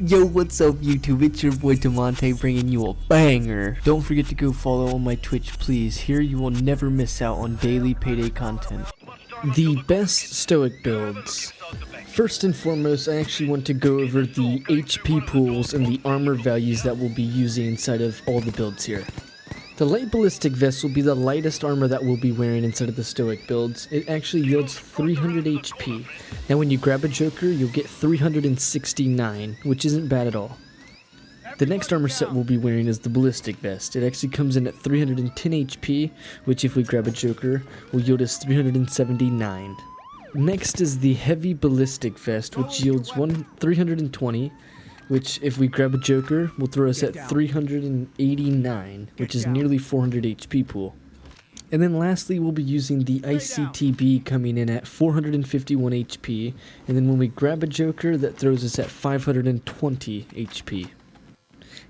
Yo, what's up YouTube? It's your boy Damontae bringing you a banger. Don't forget to go follow on my Twitch, please. Here you will never miss out on daily Payday content. The best Stoic builds. First and foremost, I actually want to go over the HP pools and the armor values that we'll be using inside of all the builds here. The light ballistic vest will be the lightest armor that we'll be wearing inside of the Stoic builds. It actually yields 300 HP. Now when you grab a Joker, you'll get 369, which isn't bad at all. The next armor set we'll be wearing is the ballistic vest. It actually comes in at 310 HP, which if we grab a Joker, will yield us 379. Next is the heavy ballistic vest, which yields 320. Which, if we grab a Joker, will throw us at 389, which is nearly 400 HP pool. And then lastly, we'll be using the ICTV coming in at 451 HP, and then when we grab a Joker, that throws us at 520 HP.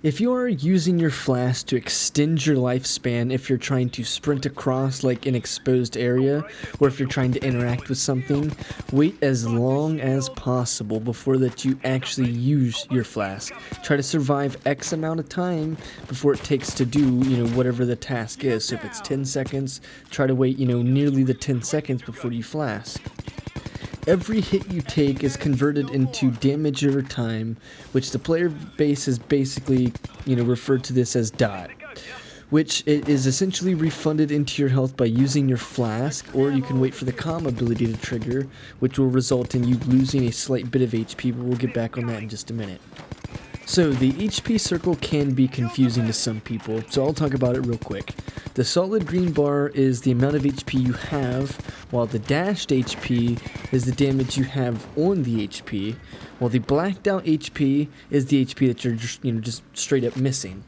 If you are using your flask to extend your lifespan, if you're trying to sprint across like an exposed area, or if you're trying to interact with something, wait as long as possible before that you actually use your flask. Try to survive X amount of time before it takes to do, whatever the task is. So if it's 10 seconds, try to wait, nearly the 10 seconds before you flask. Every hit you take is converted into damage over time, which the player base has basically, referred to this as dot, which it is essentially refunded into your health by using your flask, or you can wait for the calm ability to trigger, which will result in you losing a slight bit of HP, but we'll get back on that in just a minute. So the HP circle can be confusing to some people, so I'll talk about it real quick. The solid green bar is the amount of HP you have, while the dashed HP is the damage you have on the HP, while the blacked out HP is the HP that you're just straight up missing.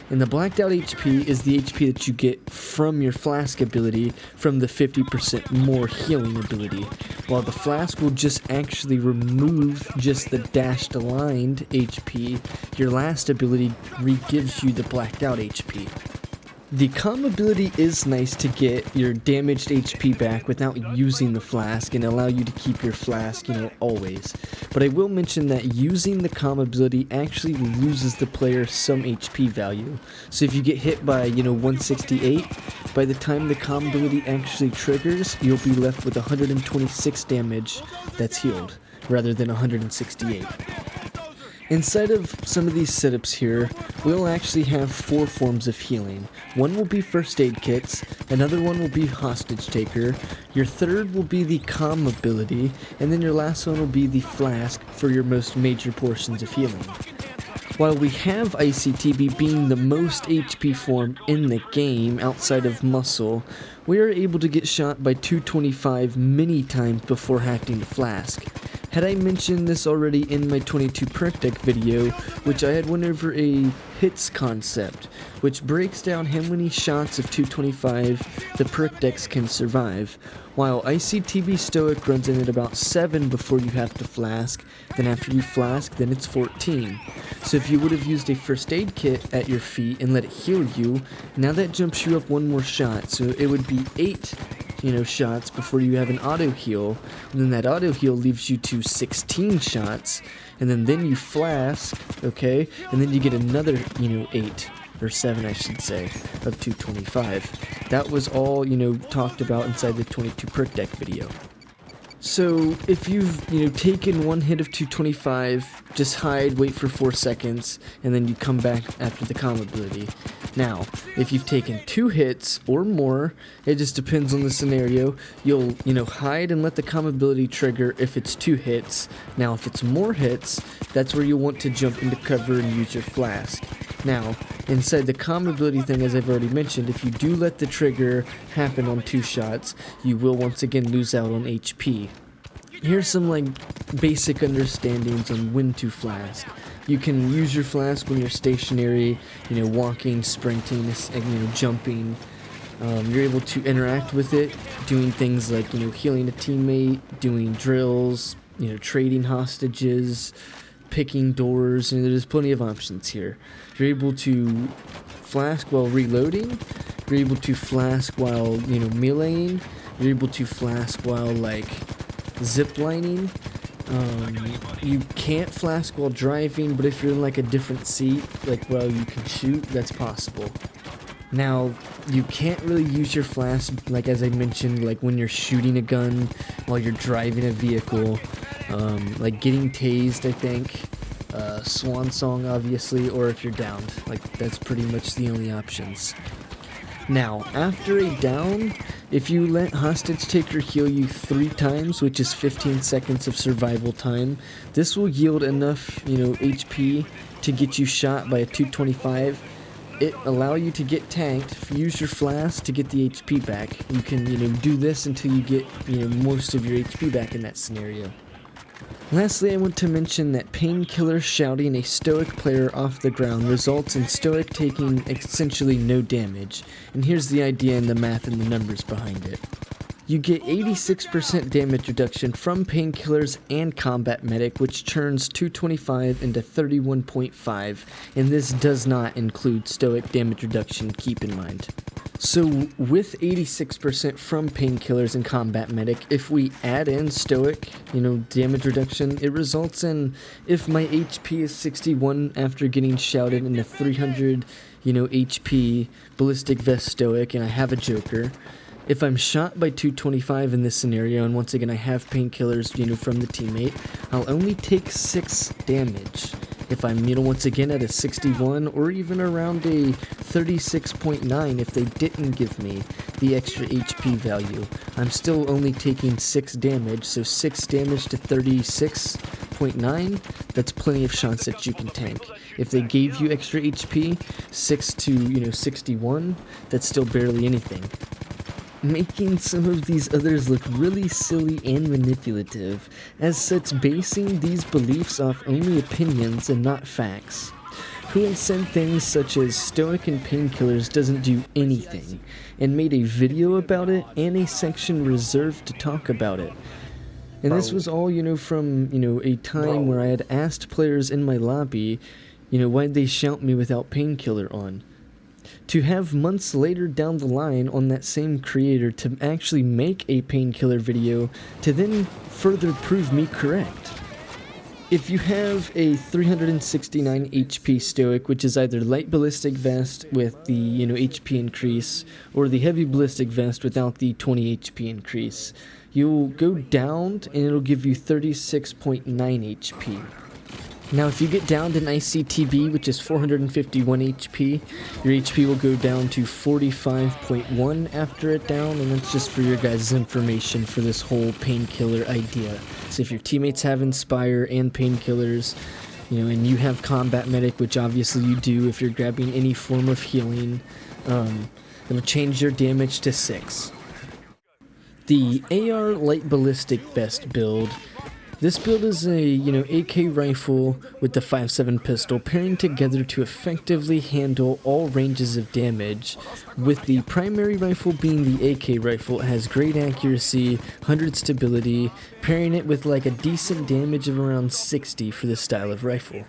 And the blacked out HP is the HP that you get from your flask ability from the 50% more healing ability, while the flask will just actually remove just the dashed aligned HP. Your last ability re-gives you the blacked out HP. The calm ability is nice to get your damaged HP back without using the flask and allow you to keep your flask, always. But I will mention that using the calm ability actually loses the player some HP value. So if you get hit by, 168, by the time the calm ability actually triggers, you'll be left with 126 damage that's healed, rather than 168. Inside of some of these setups here, we'll actually have 4 forms of healing. One will be first aid kits, another one will be hostage taker, your third will be the calm ability, and then your last one will be the flask for your most major portions of healing. While we have ICTV being the most HP form in the game outside of muscle, we are able to get shot by 225 many times before having to flask. Had I mentioned this already in my 22 Perk Deck video, which I had went over a hits concept, which breaks down how many shots of 225 the Perk Decks can survive, while ICTV Stoic runs in at about 7 before you have to flask, then after you flask, then it's 14. So if you would have used a first aid kit at your feet and let it heal you, now that jumps you up 1 more shot, so it would be 8 shots before you have an auto heal, and then that auto heal leaves you to 16 shots, and then you flask, okay, and then you get another, 8 or 7, I should say, of 225. That was all, talked about inside the 22 Perk Deck video. So if you've, taken 1 hit of 225, just hide, wait for 4 seconds, and then you come back after the calm ability. Now, if you've taken 2 hits or more, it just depends on the scenario, you'll, hide and let the calm ability trigger if it's 2 hits. Now, if it's more hits, that's where you'll want to jump into cover and use your flask. Now, inside the calm ability thing, as I've already mentioned, if you do let the trigger happen on 2 shots, you will once again lose out on HP. Here's some basic understandings on when to flask. You can use your flask when you're stationary, walking, sprinting, jumping. You're able to interact with it, doing things like, healing a teammate, doing drills, trading hostages, picking doors, and there's plenty of options here. You're able to flask while reloading, you're able to flask while, meleeing, you're able to flask while, ziplining, You can't flask while driving, but if you're in like a different seat, like while you can shoot, that's possible. Now, you can't really use your flask, like as I mentioned, like when you're shooting a gun while you're driving a vehicle, like getting tased, I think, swan song obviously, or if you're downed. Like that's pretty much the only options. Now, after a down, if you let hostage taker heal you 3 times, which is 15 seconds of survival time, this will yield enough, HP to get you shot by a 225. It allow you to get tanked, use your flask to get the HP back. You can, do this until you get, most of your HP back in that scenario. Lastly, I want to mention that Painkiller shouting a Stoic player off the ground results in Stoic taking essentially no damage, and here's the idea and the math and the numbers behind it. You get 86% damage reduction from Painkillers and Combat Medic, which turns 225 into 31.5, and this does not include Stoic damage reduction, keep in mind. So with 86% from Painkillers and Combat Medic, if we add in Stoic, damage reduction, it results in, if my HP is 61 after getting shouted into 300, HP Ballistic Vest Stoic, and I have a Joker, if I'm shot by 225 in this scenario, and once again I have Painkillers, from the teammate, I'll only take 6 damage. If I'm, once again at a 61 or even around a 36.9 if they didn't give me the extra HP value, I'm still only taking 6 damage, so 6 damage to 36.9, that's plenty of shots that you can tank. If they gave you extra HP, 6 to, 61, that's still barely anything. Making some of these others look really silly and manipulative, as such basing these beliefs off only opinions and not facts. Who had said things such as Stoic and Painkillers doesn't do anything, and made a video about it and a section reserved to talk about it. And this was all, from, a time where I had asked players in my lobby, why'd they shout me without Painkiller on? To have months later down the line on that same creator to actually make a Painkiller video to then further prove me correct. If you have a 369 HP Stoic, which is either light ballistic vest with the HP increase, or the heavy ballistic vest without the 20 HP increase, you'll go downed and it'll give you 36.9 HP. Now if you get downed in ICTV, which is 451 HP, your HP will go down to 45.1 after it down, and that's just for your guys' information for this whole Painkiller idea. So if your teammates have Inspire and Painkillers, and you have Combat Medic, which obviously you do if you're grabbing any form of healing, it'll change your damage to 6. The AR Light Ballistic Vest build. This build is a, AK rifle with the 5.7 pistol pairing together to effectively handle all ranges of damage, with the primary rifle being the AK rifle. It has great accuracy, 100 stability, pairing it with like a decent damage of around 60 for this style of rifle.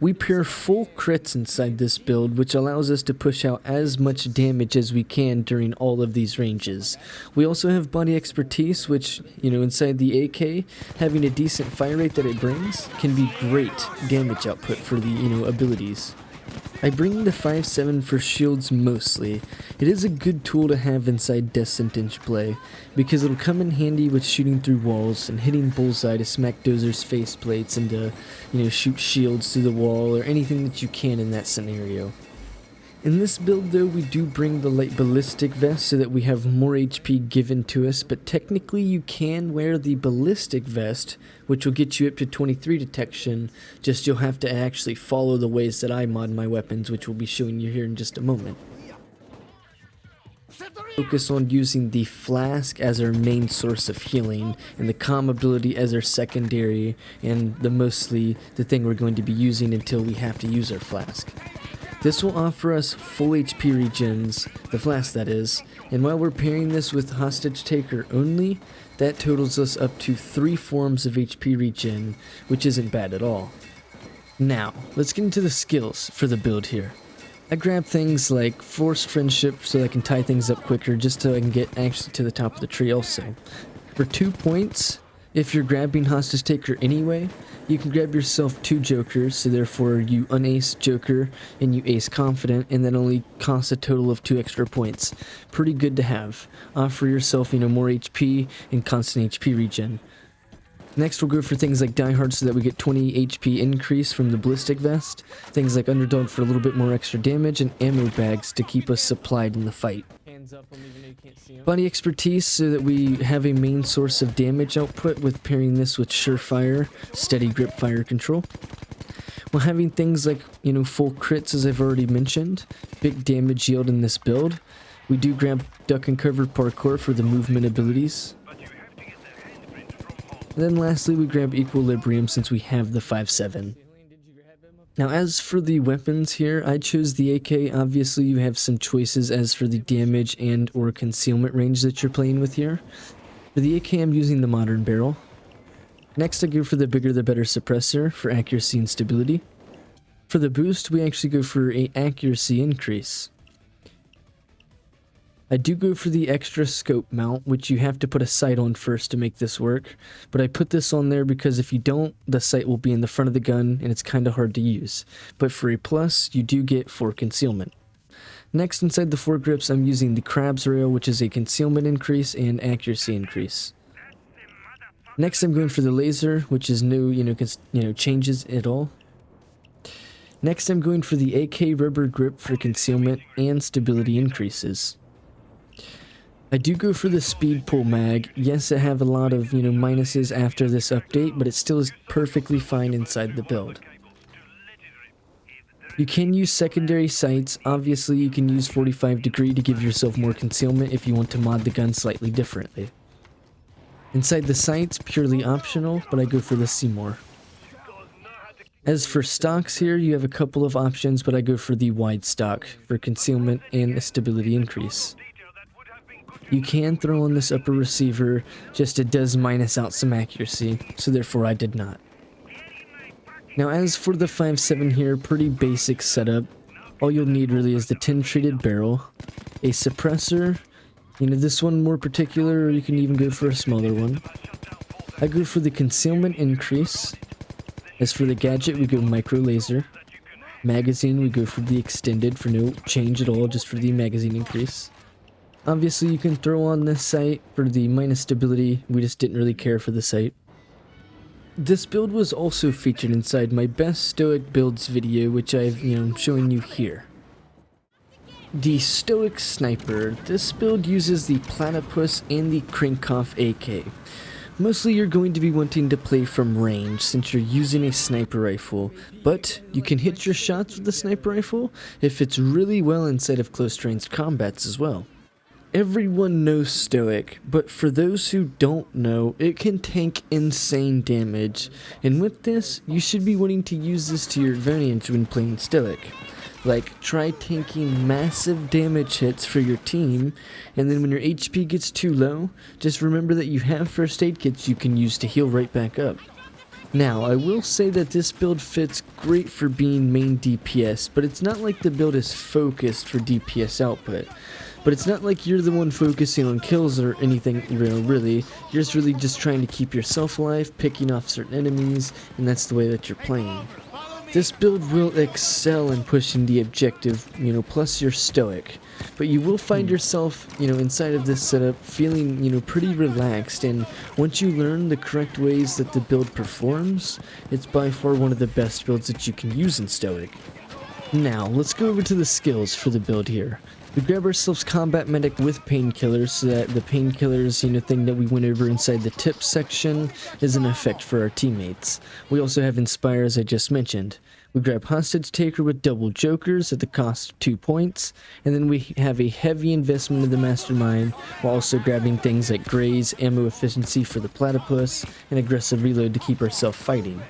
We pair full crits inside this build, which allows us to push out as much damage as we can during all of these ranges. We also have body expertise, which, inside the AK, having a decent fire rate that it brings, can be great damage output for the, abilities. I bring the 5.7 for shields mostly. It is a good tool to have inside death sentence play, because it'll come in handy with shooting through walls and hitting bullseye to smack dozers' faceplates and to, shoot shields through the wall or anything that you can in that scenario. In this build though, we do bring the light ballistic vest so that we have more HP given to us, but technically you can wear the ballistic vest, which will get you up to 23 detection, just you'll have to actually follow the ways that I mod my weapons, which we'll be showing you here in just a moment. Focus on using the flask as our main source of healing, and the comm ability as our secondary, and mostly the thing we're going to be using until we have to use our flask. This will offer us full HP regens, the flask that is, and while we're pairing this with hostage taker only, that totals us up to 3 forms of HP regen, which isn't bad at all. Now, let's get into the skills for the build here. I grab things like Forced Friendship so I can tie things up quicker, just so I can get actually to the top of the tree also. For 2 points, If you're grabbing hostage taker anyway, you can grab yourself 2 jokers, so therefore you unace joker and you ace confident, and that only costs a total of 2 extra points. Pretty good to have. Offer yourself, more HP and constant HP regen. Next we'll go for things like Die Hard so that we get 20 HP increase from the ballistic vest, things like Underdog for a little bit more extra damage, and ammo bags to keep us supplied in the fight. Body expertise so that we have a main source of damage output with pairing this with surefire, steady grip fire control. While having things like, full crits as I've already mentioned, big damage yield in this build. We do grab duck and cover parkour for the movement abilities. And then lastly, we grab Equilibrium since we have the 5.7. Now as for the weapons here, I chose the AK. Obviously you have some choices as for the damage and or concealment range that you're playing with here. For the AK I'm using the modern barrel. Next I go for the bigger the better suppressor for accuracy and stability. For the boost we actually go for an accuracy increase. I do go for the extra scope mount, which you have to put a sight on first to make this work, but I put this on there because if you don't, the sight will be in the front of the gun and it's kind of hard to use. But for a plus, you do get 4 concealment. Next, inside the foregrips, I'm using the crab's rail, which is a concealment increase and accuracy increase. Next, I'm going for the laser, which is no, changes at all. Next, I'm going for the AK rubber grip for concealment and stability increases. I do go for the speed pull mag. Yes, I have a lot of, minuses after this update, but it still is perfectly fine inside the build. You can use secondary sights. Obviously, you can use 45 degree to give yourself more concealment if you want to mod the gun slightly differently. Inside the sights, purely optional, but I go for the Seymour. As for stocks here, you have a couple of options, but I go for the wide stock for concealment and a stability increase. You can throw on this upper receiver, just it does minus out some accuracy, so therefore I did not. Now as for the 5.7 here, pretty basic setup. All you'll need really is the tin treated barrel, a suppressor, this one more particular, or you can even go for a smaller one. I go for the concealment increase. As for the gadget, we go micro laser. Magazine, we go for the extended for no change at all, just for the magazine increase. Obviously, you can throw on this sight for the minus stability. We just didn't really care for the sight. This build was also featured inside my best Stoic builds video, which I'm showing you here. The Stoic Sniper. This build uses the Platypus and the Krinkhoff AK. Mostly you're going to be wanting to play from range since you're using a sniper rifle, but you can hit your shots with the sniper rifle if it's really well inside of close range combats as well. Everyone knows Stoic, but for those who don't know, it can tank insane damage, and with this, you should be wanting to use this to your advantage when playing Stoic. Like, try tanking massive damage hits for your team, and then when your HP gets too low, just remember that you have first aid kits you can use to heal right back up. Now, I will say that this build fits great for being main DPS, but it's not like the build is focused for DPS output. But it's not like you're the one focusing on kills or anything really. You're just really just trying to keep yourself alive, picking off certain enemies, and that's the way that you're playing. This build will excel in pushing the objective, plus you're Stoic. But you will find yourself, inside of this setup feeling, pretty relaxed, and once you learn the correct ways that the build performs, it's by far one of the best builds that you can use in Stoic. Now, let's go over to the skills for the build here. We grab ourselves Combat Medic with Painkillers so that the Painkillers, thing that we went over inside the tips section is an effect for our teammates. We also have Inspire as I just mentioned. We grab Hostage Taker with double Jokers at the cost of 2 points, and then we have a heavy investment in the Mastermind while also grabbing things like Graze, Ammo Efficiency for the Platypus, and Aggressive Reload to keep ourselves fighting.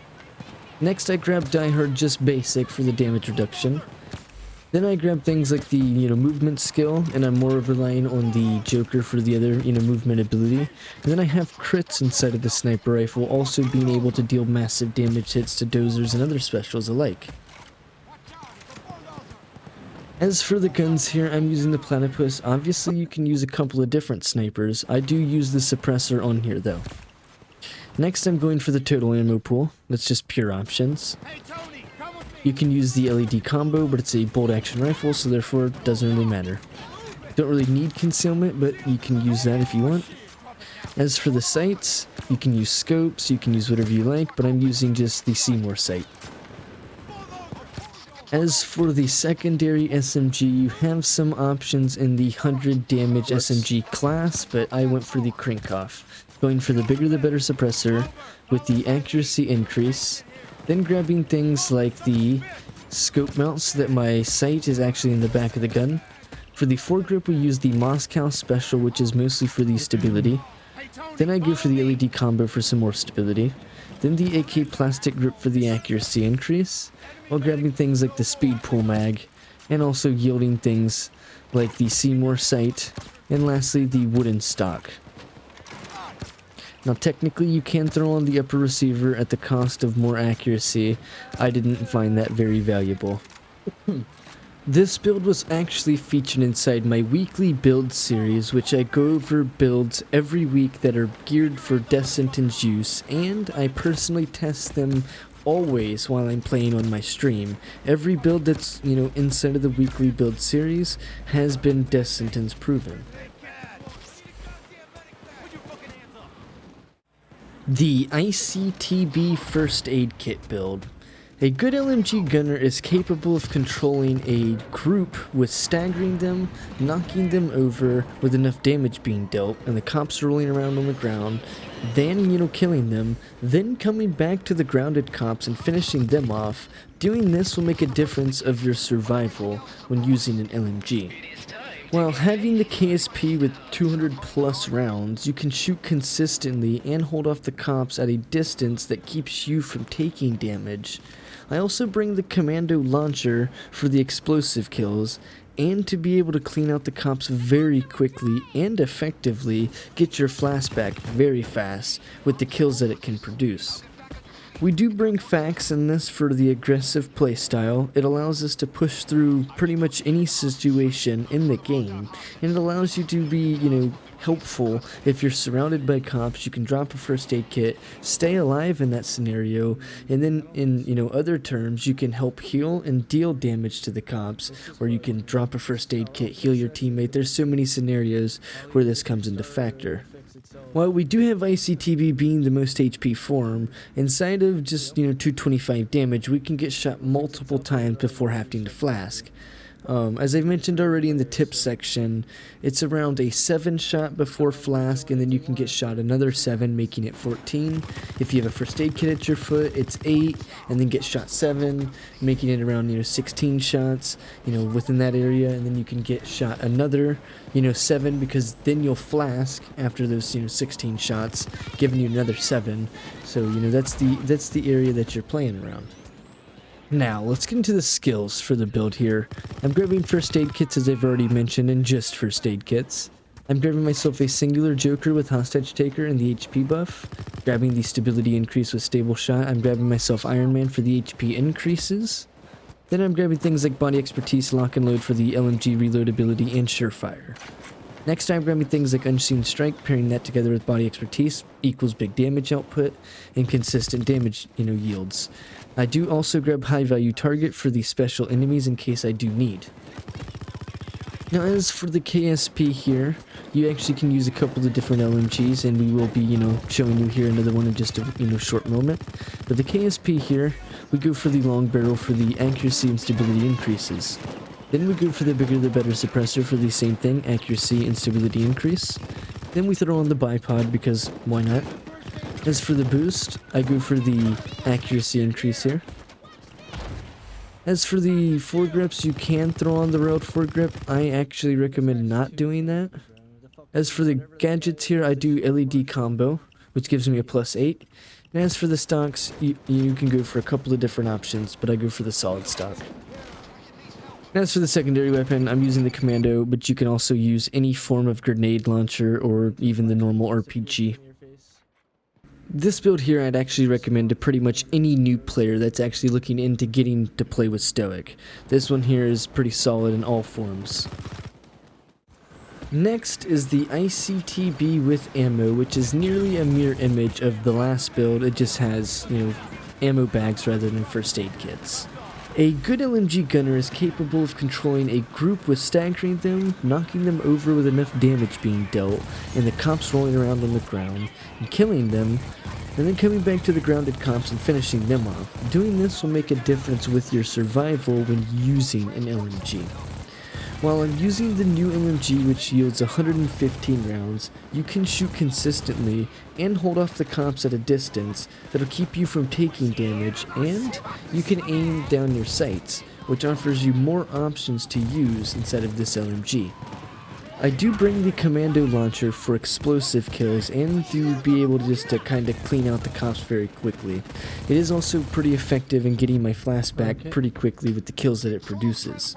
Next I grab Die Hard just basic for the damage reduction. Then I grab things like the, movement skill, and I'm more relying on the Joker for the other, movement ability. And then I have crits inside of the sniper rifle, also being able to deal massive damage hits to dozers and other specials alike. As for the guns here, I'm using the Platypus. Obviously, you can use a couple of different snipers. I do use the suppressor on here, though. Next I'm going for the total ammo pool. That's just pure options. You can use the LED combo, but it's a bolt action rifle, so therefore it doesn't really matter. Don't really need concealment, but you can use that if you want. As for the sights, you can use scopes, you can use whatever you like, but I'm using just the Seymour sight. As for the secondary SMG, you have some options in the 100 damage SMG class, but I went for the Crinkoff. Going for the bigger the better suppressor with the accuracy increase, then grabbing things like the scope mount so that my sight is actually in the back of the gun. For the foregrip we use the Moscow Special, which is mostly for the stability. Then I go for the LED combo for some more stability. Then the AK plastic grip for the accuracy increase, while grabbing things like the speed pull mag, and also yielding things like the Seymour sight, and lastly the wooden stock. Now technically you can throw on the upper receiver at the cost of more accuracy. I didn't find that very valuable. This build was actually featured inside my weekly build series, which I go over builds every week that are geared for doesnt use, and I personally test them always while I'm playing on my stream. Every build that's, inside of the weekly build series has been doesnt proven. The ICTV First Aid Kit build. A good LMG gunner is capable of controlling a group with staggering them, knocking them over with enough damage being dealt, and the cops rolling around on the ground, then, killing them, then coming back to the grounded cops and finishing them off. Doing this will make a difference of your survival when using an LMG. While having the KSP with 200 plus rounds, you can shoot consistently and hold off the cops at a distance that keeps you from taking damage. I also bring the commando launcher for the explosive kills, and to be able to clean out the cops very quickly and effectively, get your flashback very fast with the kills that it can produce. We do bring FAKs in this for the aggressive playstyle. It allows us to push through pretty much any situation in the game, and it allows you to be, helpful if you're surrounded by cops. You can drop a first aid kit, stay alive in that scenario, and then in other terms you can help heal and deal damage to the cops, or you can drop a first aid kit, heal your teammate. There's so many scenarios where this comes into factor. While we do have ICTV being the most HP form, inside of just 225 damage, we can get shot multiple times before having to flask. As I've mentioned already in the tips section, it's around a 7 shot before flask, and then you can get shot another 7, making it 14. If you have a first aid kit at your foot, it's 8, and then get shot 7, making it around 16 shots, within that area, and then you can get shot another 7, because then you'll flask after those 16 shots, giving you another 7. So that's the area that you're playing around. Now, let's get into the skills for the build here. I'm grabbing first aid kits, as I've already mentioned, and just first aid kits. I'm grabbing myself a singular Joker with hostage taker and the HP buff. Grabbing the stability increase with stable shot. I'm grabbing myself Iron Man for the HP increases. Then I'm grabbing things like body expertise, lock and load for the LMG reload ability, and surefire. Next I'm grabbing things like unseen strike, pairing that together with body expertise equals big damage output and consistent damage yields. I do also grab high value target for the special enemies in case I do need. Now as for the KSP here, you actually can use a couple of different LMGs, and we will be showing you here another one in just a short moment. But the KSP here, we go for the long barrel for the accuracy and stability increases. Then we go for the bigger the better suppressor for the same thing, accuracy and stability increase. Then we throw on the bipod because why not? As for the boost, I go for the accuracy increase here. As for the foregrips, you can throw on the railed foregrip. I actually recommend not doing that. As for the gadgets here, I do LED combo, which gives me a +8. And as for the stocks, you can go for a couple of different options, but I go for the solid stock. As for the secondary weapon, I'm using the commando, but you can also use any form of grenade launcher or even the normal RPG. This build here I'd actually recommend to pretty much any new player that's actually looking into getting to play with Stoic. This one here is pretty solid in all forms. Next is the ICTV with ammo, which is nearly a mirror image of the last build. It just has, ammo bags rather than first aid kits. A good LMG gunner is capable of controlling a group with staggering them, knocking them over with enough damage being dealt, and the cops rolling around on the ground, and killing them, and then coming back to the grounded cops and finishing them off. Doing this will make a difference with your survival when using an LMG. While I'm using the new LMG, which yields 115 rounds, you can shoot consistently and hold off the cops at a distance that'll keep you from taking damage, and you can aim down your sights, which offers you more options to use instead of this LMG. I do bring the commando launcher for explosive kills and to be able to just kind of clean out the cops very quickly. It is also pretty effective in getting my flask back pretty quickly with the kills that it produces.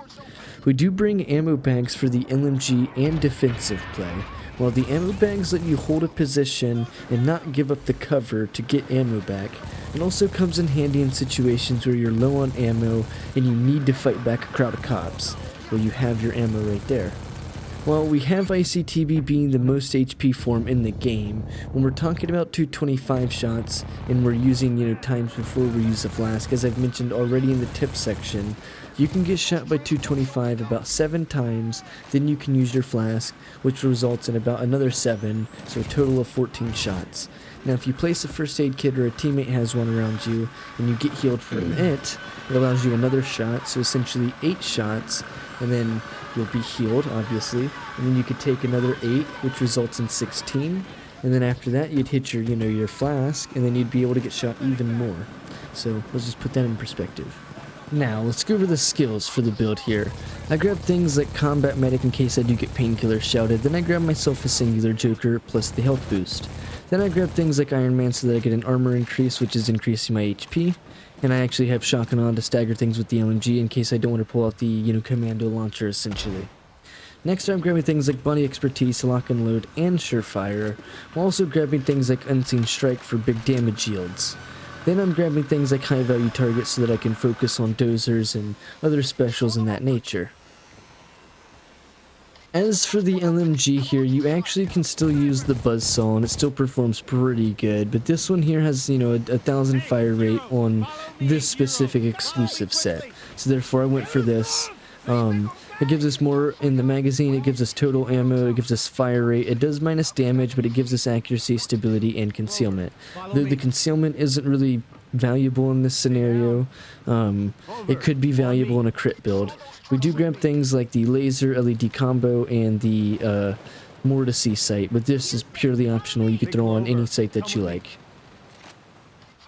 We do bring ammo bags for the LMG and defensive play. While the ammo bags let you hold a position and not give up the cover to get ammo back, it also comes in handy in situations where you're low on ammo and you need to fight back a crowd of cops. Well, you have your ammo right there. While we have ICTV being the most HP form in the game, when we're talking about 225 shots and we're using, times before we use the flask, as I've mentioned already in the tips section, you can get shot by 225 about 7 times, then you can use your flask, which results in about another 7, so a total of 14 shots. Now if you place a first aid kit or a teammate has one around you, and you get healed from it allows you another shot, so essentially 8 shots, and then you'll be healed, obviously, and then you could take another 8, which results in 16, and then after that you'd hit your, your flask, and then you'd be able to get shot even more. So let's just put that in perspective. Now, let's go over the skills for the build here. I grab things like Combat Medic in case I do get Painkiller shouted, then I grab myself a Singular Joker plus the health boost. Then I grab things like Iron Man so that I get an armor increase, which is increasing my HP, and I actually have Shotgun on to stagger things with the LMG in case I don't want to pull out the, commando launcher essentially. Next I'm grabbing things like Body Expertise, Lock and Load, and Surefire, while also grabbing things like Unseen Strike for big damage yields. Then I'm grabbing things like high value targets so that I can focus on dozers and other specials in that nature. As for the LMG here, you actually can still use the buzzsaw and it still performs pretty good, but this one here has, a 1000 fire rate on this specific exclusive set. So therefore I went for this. It gives us more in the magazine, it gives us total ammo, it gives us fire rate, it does minus damage, but it gives us accuracy, stability, and concealment. The concealment isn't really valuable in this scenario. It could be valuable in a crit build. We do grab things like the laser LED combo and the Mortisy sight, but this is purely optional. You could throw on any sight that you like.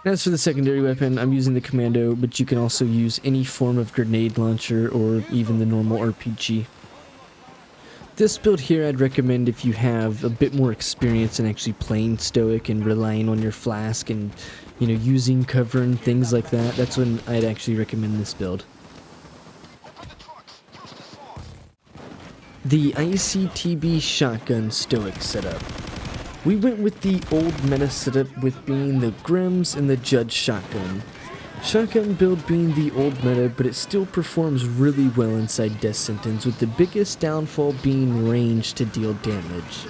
As for the secondary weapon, I'm using the commando, but you can also use any form of grenade launcher or even the normal RPG. This build here I'd recommend if you have a bit more experience in actually playing Stoic and relying on your flask and, using cover and things like that. That's when I'd actually recommend this build. The ICTV shotgun Stoic setup. We went with the old meta setup with being the Grimms and the Judge shotgun. Shotgun build being the old meta, but it still performs really well inside death sentence, with the biggest downfall being range to deal damage.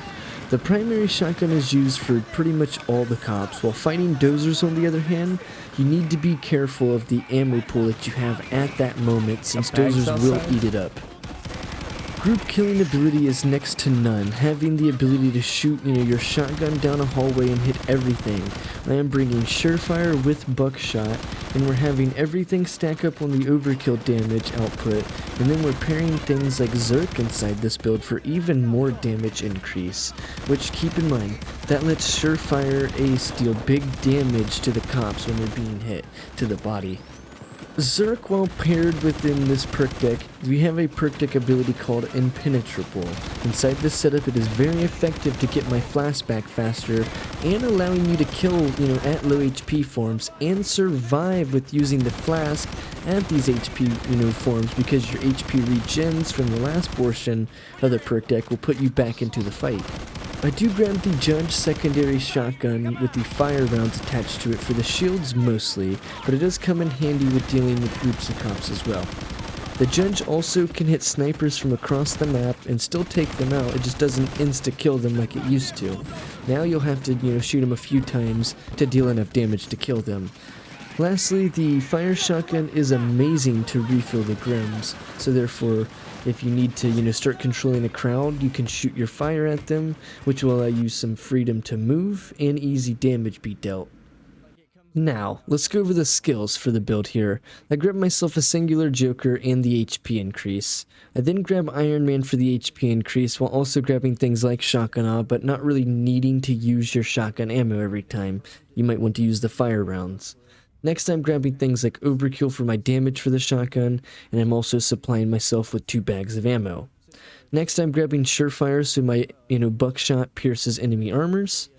The primary shotgun is used for pretty much all the cops, while fighting dozers on the other hand, you need to be careful of the ammo pool that you have at that moment since dozers will eat it up. Group killing ability is next to none, having the ability to shoot, your shotgun down a hallway and hit everything. I am bringing Surefire with Buckshot, and we're having everything stack up on the overkill damage output, and then we're pairing things like Zerk inside this build for even more damage increase, which, keep in mind, that lets Surefire Ace deal big damage to the cops when they're being hit to the body. Zerk, while paired within this perk deck, we have a perk deck ability called Impenetrable. Inside this setup, it is very effective to get my flask back faster and allowing you to kill, at low HP forms and survive with using the flask at these HP, forms, because your HP regens from the last portion of the perk deck will put you back into the fight. I do grab the Judge secondary shotgun with the fire rounds attached to it for the shields mostly, but it does come in handy with dealing with groups of cops as well. The judge also can hit snipers from across the map and still take them out. It just doesn't insta-kill them like it used to. Now you'll have to, shoot them a few times to deal enough damage to kill them. Lastly, the fire shotgun is amazing to refill the Grimms. So therefore, if you need to, start controlling a crowd, you can shoot your fire at them, which will allow you some freedom to move and easy damage be dealt. Now, let's go over the skills for the build here. I grabbed myself a singular Joker and the HP increase. I then grab Iron Man for the HP increase while also grabbing things like Shotgun AW, but not really needing to use your shotgun ammo every time. You might want to use the fire rounds. Next, I'm grabbing things like Overkill for my damage for the shotgun, and I'm also supplying myself with 2 bags of ammo. Next, I'm grabbing Surefire so my, buckshot pierces enemy armors.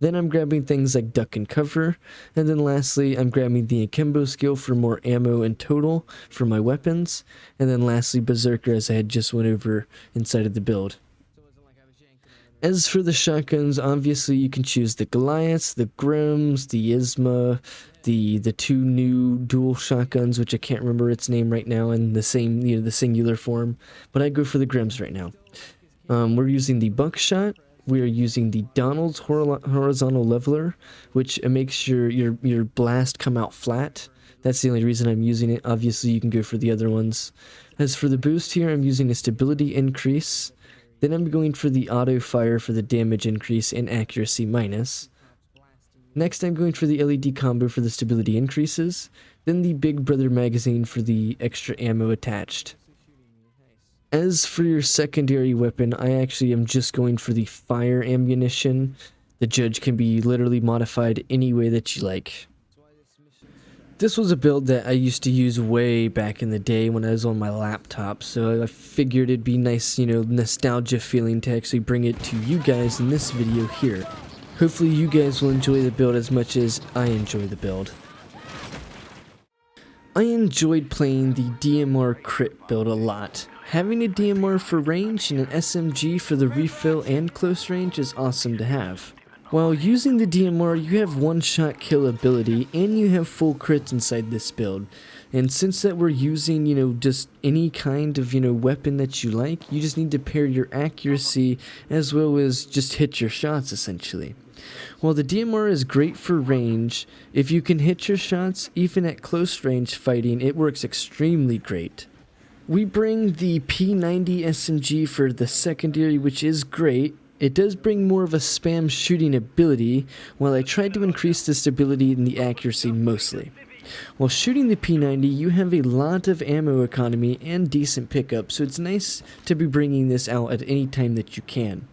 Then I'm grabbing things like Duck and Cover, and then lastly, I'm grabbing the Akimbo skill for more ammo in total for my weapons, and then lastly, Berserker as I had just went over inside of the build. As for the shotguns, obviously you can choose the Goliaths, the Grimms, the Isma, the 2 new dual shotguns, which I can't remember its name right now, in the same, the singular form, but I go for the Grimms right now. We're using the Buckshot. We are using the Donald's horizontal leveler, which makes your blast come out flat. That's the only reason I'm using it. Obviously, you can go for the other ones. As for the boost here, I'm using a stability increase. Then I'm going for the auto fire for the damage increase and accuracy minus. Next, I'm going for the LED combo for the stability increases. Then the Big Brother magazine for the extra ammo attached. As for your secondary weapon, I actually am just going for the fire ammunition. The judge can be literally modified any way that you like. This was a build that I used to use way back in the day when I was on my laptop, so I figured it'd be nice, nostalgia feeling to actually bring it to you guys in this video here. Hopefully you guys will enjoy the build as much as I enjoy the build. I enjoyed playing the DMR Critz build a lot. Having a DMR for range and an SMG for the refill and close range is awesome to have. While using the DMR, you have one-shot kill ability and you have full crits inside this build. And since that we're using, just any kind of, weapon that you like, you just need to pair your accuracy as well as just hit your shots essentially. While the DMR is great for range, if you can hit your shots, even at close range fighting, it works extremely great. We bring the P90 SMG for the secondary, which is great. It does bring more of a spam shooting ability, while I tried to increase the stability and the accuracy mostly. While shooting the P90, you have a lot of ammo economy and decent pickup, so it's nice to be bringing this out at any time that you can.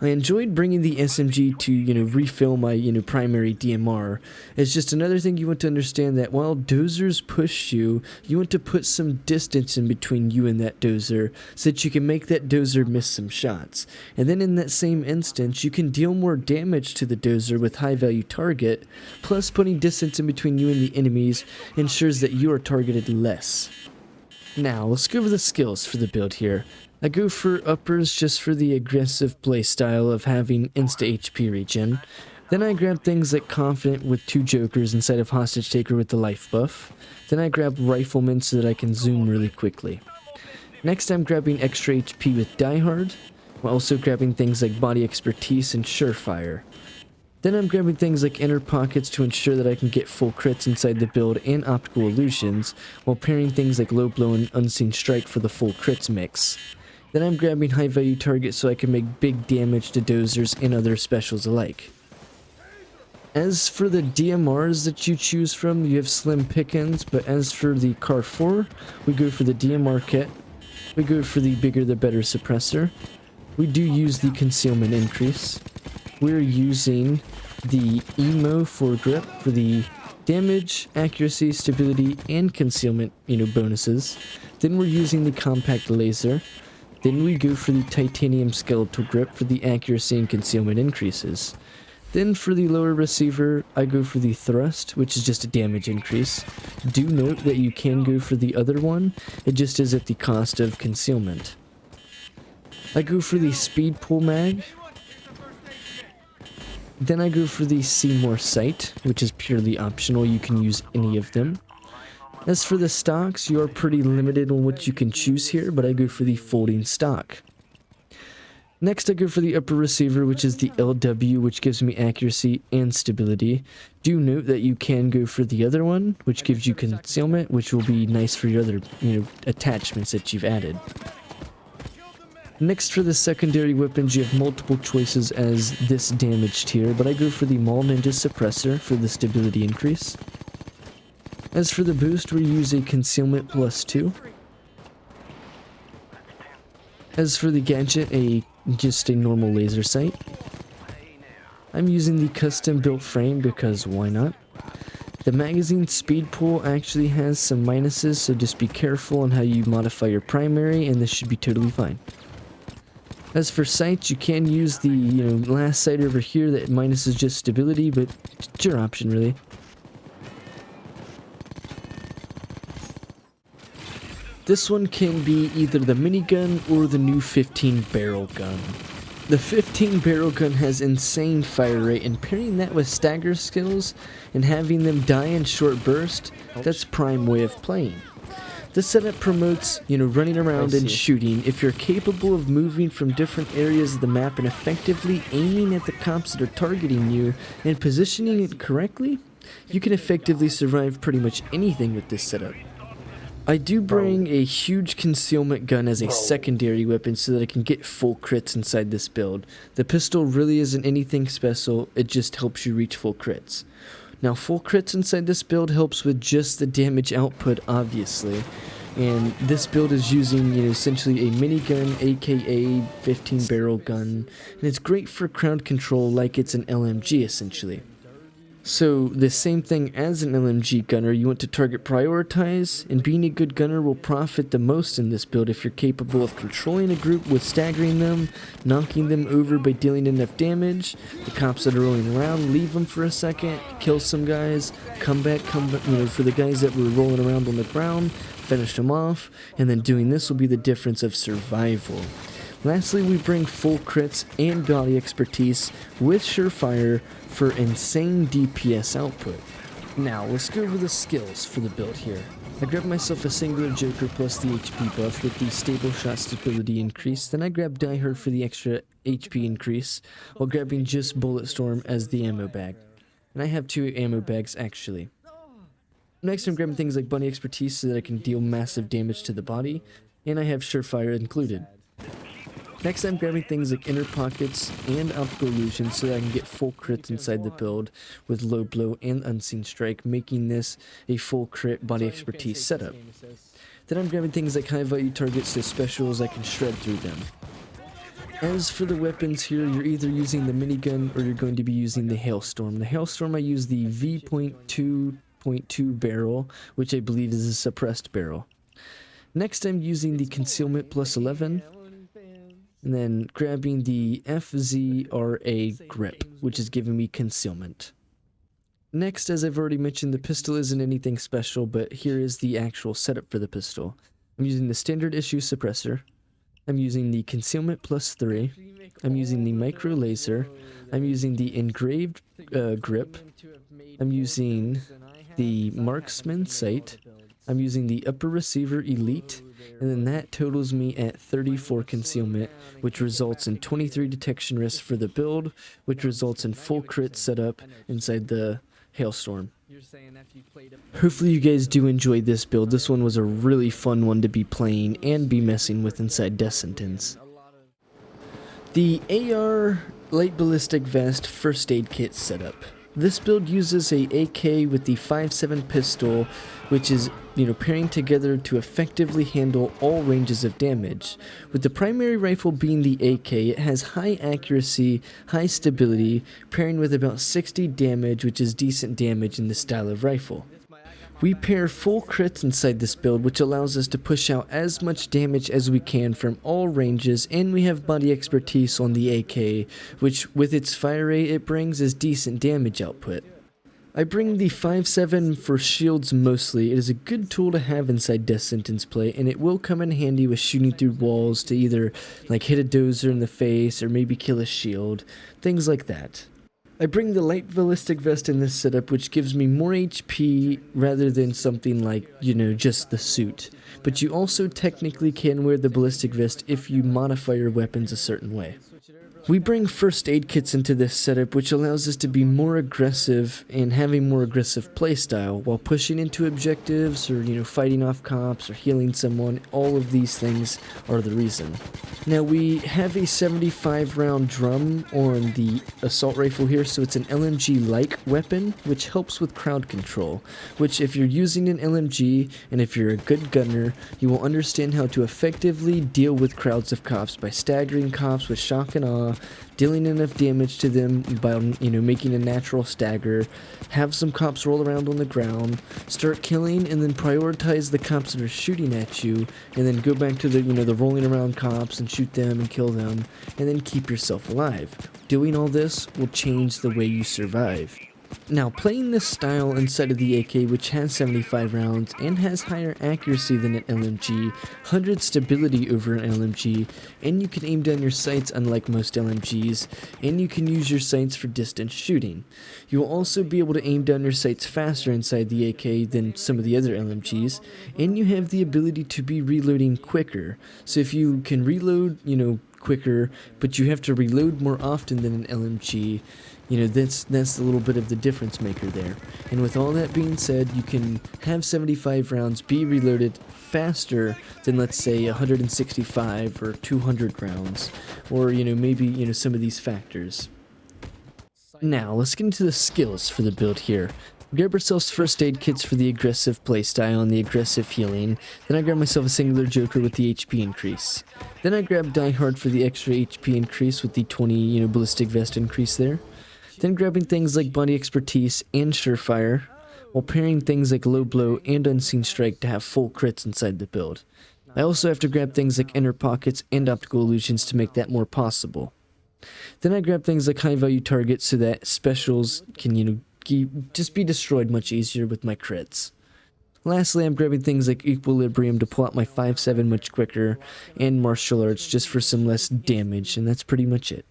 I enjoyed bringing the SMG to, refill my, primary DMR. It's just another thing you want to understand that while dozers push you, you want to put some distance in between you and that dozer so that you can make that dozer miss some shots. And then in that same instance, you can deal more damage to the dozer with high value target, plus putting distance in between you and the enemies ensures that you are targeted less. Now, let's go over the skills for the build here. I go for uppers just for the aggressive playstyle of having insta HP regen. Then I grab things like Confident with 2 jokers instead of Hostage Taker with the life buff. Then I grab Rifleman so that I can zoom really quickly. Next I'm grabbing extra HP with Die Hard, while also grabbing things like Body Expertise and Surefire. Then I'm grabbing things like Inner Pockets to ensure that I can get full crits inside the build and Optical Illusions, while pairing things like Low Blow and Unseen Strike for the full crits mix. Then I'm grabbing high value targets so I can make big damage to dozers and other specials alike. As for the DMRs that you choose from, you have slim pickings, but as for the Car 4, we go for the DMR kit, we go for the bigger the better suppressor, we do use the concealment increase, we're using the emo for grip for the damage, accuracy, stability, and concealment, bonuses, then we're using the compact laser. Then we go for the titanium skeletal grip for the accuracy and concealment increases. Then for the lower receiver, I go for the thrust, which is just a damage increase. Do note that you can go for the other one, it just is at the cost of concealment. I go for the speed pull mag. Then I go for the See More Sight, which is purely optional, you can use any of them. As for the stocks, you are pretty limited on what you can choose here, but I go for the folding stock. Next I go for the upper receiver, which is the LW, which gives me accuracy and stability. Do note that you can go for the other one, which gives you concealment, which will be nice for your other, attachments that you've added. Next for the secondary weapons, you have multiple choices as this damage tier, but I go for the Mall Ninja Suppressor for the stability increase. As for the boost, we use a concealment +2. As for the gadget, just a normal laser sight. I'm using the custom built frame because why not? The magazine speed pull actually has some minuses, so just be careful on how you modify your primary, and this should be totally fine. As for sights, you can use the last sight over here that minuses just stability, but it's your option really. This one can be either the minigun or the new 15 barrel gun. The 15 barrel gun has insane fire rate, and pairing that with stagger skills and having them die in short bursts, that's prime way of playing. This setup promotes, running around and shooting. If you're capable of moving from different areas of the map and effectively aiming at the cops that are targeting you and positioning it correctly, you can effectively survive pretty much anything with this setup. I do bring a huge concealment gun as a secondary weapon so that I can get full crits inside this build. The pistol really isn't anything special, it just helps you reach full crits. Now full crits inside this build helps with just the damage output obviously, and this build is using essentially a minigun aka 15 barrel gun, and it's great for crowd control like it's an LMG essentially. So the same thing as an LMG gunner, you want to target prioritize, and being a good gunner will profit the most in this build if you're capable of controlling a group with staggering them, knocking them over by dealing enough damage, the cops that are rolling around, leave them for a second, kill some guys, come back, for the guys that were rolling around on the ground, finish them off, and then doing this will be the difference of survival. Lastly, we bring full crits and body expertise with Surefire for insane DPS output. Now, let's go over the skills for the build here. I grabbed myself a singular Joker plus the HP buff with the stable shot stability increase, then I grabbed Die Hard for the extra HP increase, while grabbing just Bullet Storm as the ammo bag. And I have 2 ammo bags actually. Next, I'm grabbing things like Bunny Expertise so that I can deal massive damage to the body, and I have Surefire included. Next, I'm grabbing things like Inner Pockets and Optical Illusion so that I can get full crits inside the build with Low Blow and Unseen Strike, making this a full crit body expertise setup. Then I'm grabbing things like High Value Targets so specials I can shred through them. As for the weapons here, you're either using the minigun or you're going to be using the Hailstorm. The Hailstorm, I use the V.2.2 barrel, which I believe is a suppressed barrel. Next, I'm using the Concealment +11. And then grabbing the FZRA grip, which is giving me concealment. Next, as I've already mentioned, the pistol isn't anything special, but here is the actual setup for the pistol. I'm using the standard issue suppressor. I'm using the concealment +3. I'm using the micro laser. I'm using the engraved grip. I'm using the marksman sight. I'm using the upper receiver elite, and then that totals me at 34 concealment, which results in 23 detection risk for the build, which results in full crit setup inside the Hailstorm. Hopefully you guys do enjoy this build. This one was a really fun one to be playing and be messing with inside Death Sentence. The AR Light Ballistic Vest First Aid Kit setup. This build uses a AK with the 5.7 pistol, which is, pairing together to effectively handle all ranges of damage. With the primary rifle being the AK, it has high accuracy, high stability, pairing with about 60 damage, which is decent damage in this style of rifle. We pair full crits inside this build, which allows us to push out as much damage as we can from all ranges, and we have body expertise on the AK, which with its fire rate it brings is decent damage output. I bring the 5.7 for shields mostly. It is a good tool to have inside Death Sentence play, and it will come in handy with shooting through walls to either hit a dozer in the face or maybe kill a shield, things like that. I bring the light ballistic vest in this setup, which gives me more HP rather than something like, just the suit. But you also technically can wear the ballistic vest if you modify your weapons a certain way. We bring first aid kits into this setup, which allows us to be more aggressive and have a more aggressive playstyle while pushing into objectives or, fighting off cops or healing someone. All of these things are the reason. Now we have a 75 round drum on the assault rifle here, so it's an LMG-like weapon, which helps with crowd control, which if you're using an LMG and if you're a good gunner, you will understand how to effectively deal with crowds of cops by staggering cops with shock and awe, dealing enough damage to them by, making a natural stagger, have some cops roll around on the ground, start killing, and then prioritize the cops that are shooting at you, and then go back to the, the rolling around cops and shoot them and kill them, and then keep yourself alive. Doing all this will change the way you survive. Now, playing this style inside of the AK, which has 75 rounds and has higher accuracy than an LMG, 100 stability over an LMG, and you can aim down your sights unlike most LMGs, and you can use your sights for distance shooting. You will also be able to aim down your sights faster inside the AK than some of the other LMGs, and you have the ability to be reloading quicker. So if you can reload, quicker, but you have to reload more often than an LMG, that's a little bit of the difference maker there. And with all that being said, you can have 75 rounds be reloaded faster than, let's say, 165 or 200 rounds, or maybe some of these factors. Now let's get into the skills for the build here. Grab ourselves first aid kits for the aggressive playstyle and the aggressive healing. Then I grab myself a singular joker with the HP increase. Then I grab Die Hard for the extra HP increase with the 20 ballistic vest increase there. Then grabbing things like body expertise and surefire, while pairing things like low blow and unseen strike to have full crits inside the build. I also have to grab things like inner pockets and optical illusions to make that more possible. Then I grab things like high value targets so that specials can just be destroyed much easier with my crits. Lastly, I'm grabbing things like equilibrium to pull out my 5.7 much quicker, and martial arts just for some less damage, and that's pretty much it.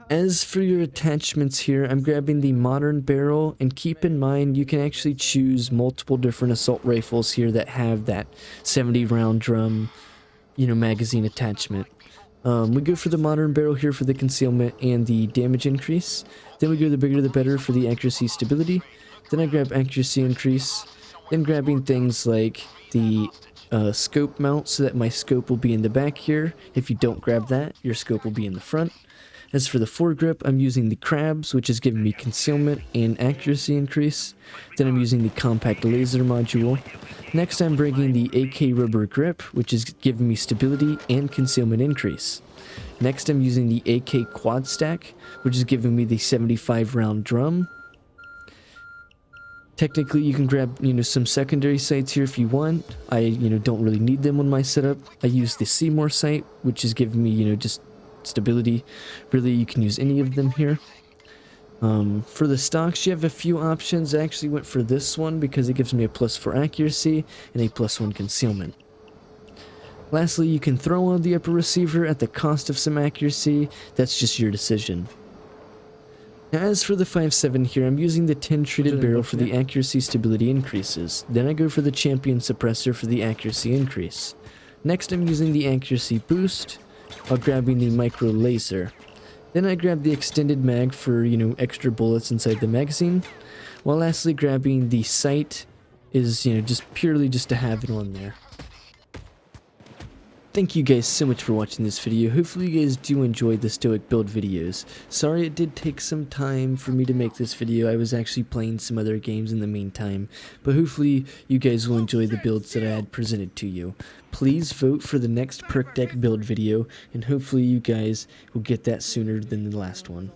As for your attachments here, I'm grabbing the modern barrel, and keep in mind you can actually choose multiple different assault rifles here that have that 70 round drum, magazine attachment. We go for the modern barrel here for the concealment and the damage increase. Then we go the bigger the better for the accuracy stability. Then I grab accuracy increase. Then grabbing things like the scope mount so that my scope will be in the back here. If you don't grab that, your scope will be in the front. As for the foregrip, I'm using the crabs, which is giving me concealment and accuracy increase. Then I'm using the compact laser module. Next, I'm bringing the AK rubber grip, which is giving me stability and concealment increase. Next, I'm using the AK quad stack, which is giving me the 75 round drum. Technically, you can grab, some secondary sights here if you want. I, don't really need them on my setup. I use the Seymour sight, which is giving me, just stability. Really, you can use any of them here. For the stocks, you have a few options. I actually went for this one because it gives me a +4 accuracy and a +1 concealment. Lastly, you can throw on the upper receiver at the cost of some accuracy. That's just your decision. Now, as for the 5.7 here, I'm using the 10 treated barrel for the accuracy stability increases. Then I go for the champion suppressor for the accuracy increase. Next, I'm using the accuracy boost while grabbing the micro laser. Then I grab the extended mag for, extra bullets inside the magazine. While lastly grabbing the sight is, just purely just to have it on there. Thank you guys so much for watching this video. Hopefully you guys do enjoy the Stoic build videos. Sorry it did take some time for me to make this video. I was actually playing some other games in the meantime. But hopefully you guys will enjoy the builds that I had presented to you. Please vote for the next Perk Deck build video, and hopefully you guys will get that sooner than the last one.